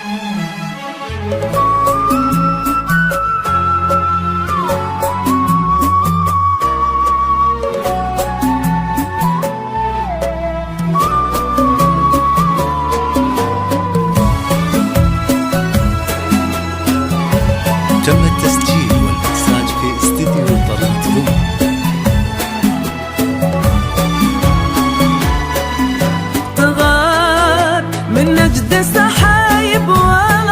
تم التسجيل والإخراج في استديو طلعت بوم. تغار من نجد السحايب والأوطان،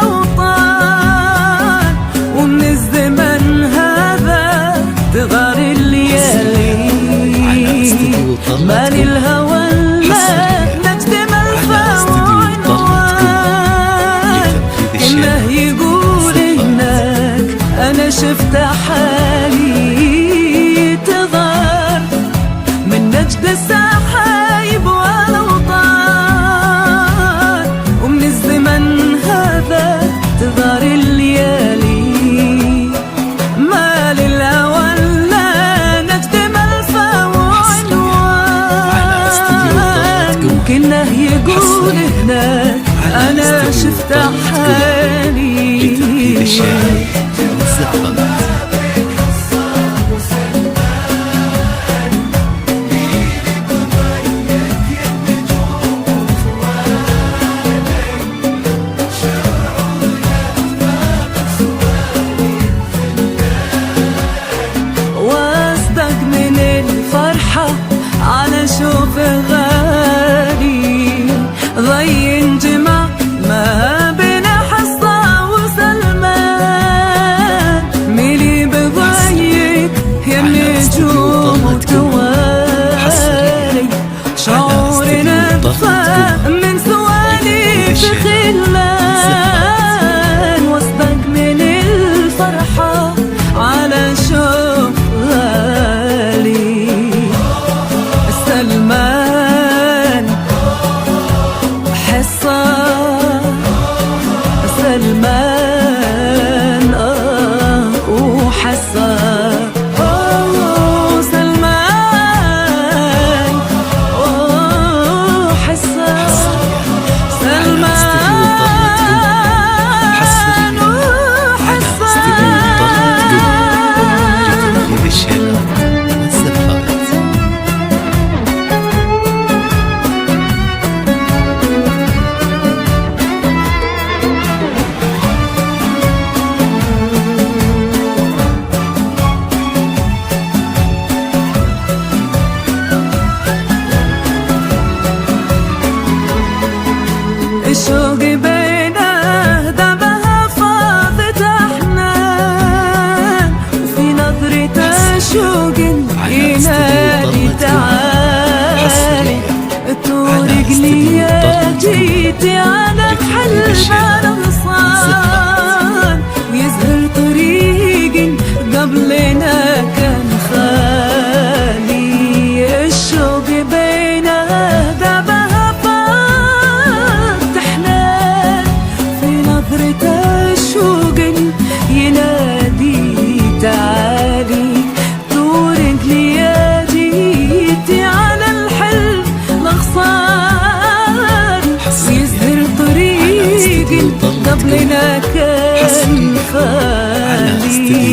ومن الزمن هذا تغار الليالي. مالي الهوى نجد ملفى وعنوان، كله يقول هناك أنا شفت حالي. تغار من نجد السحايب والأوطان، ومن الزمن هذا تغار الليالي. مال الهوى نجد ملفى وعنوان، كله يقول هناك أنا شفت حالي. واصدق من الفرحة على شوف غالي، ضي انجمع ما بين حصة وسلمان. ملي بضيق يا النجوم وتوالي، شعوري نفى من سواليف خلان. واصدق من الفرحة على شوف غالي، سلمان حصة سلمان وحصة سلمان وحصة سلمان الشوق بينه دمها فاضت أحنان، وفي نظرة شوق ينادي تعالي. تورق لي يا جيتي على بحل الغصان، ويزهر طريق قبلنا كان خالي. الشوق بينه دمها شوق ينادي تعالي. تورق لي يا جيتي على الحلم الغصان، ويزهر طريق قبلنا كان خالي.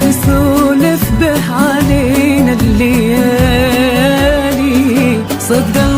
تسولف به علينا الليالي، صدق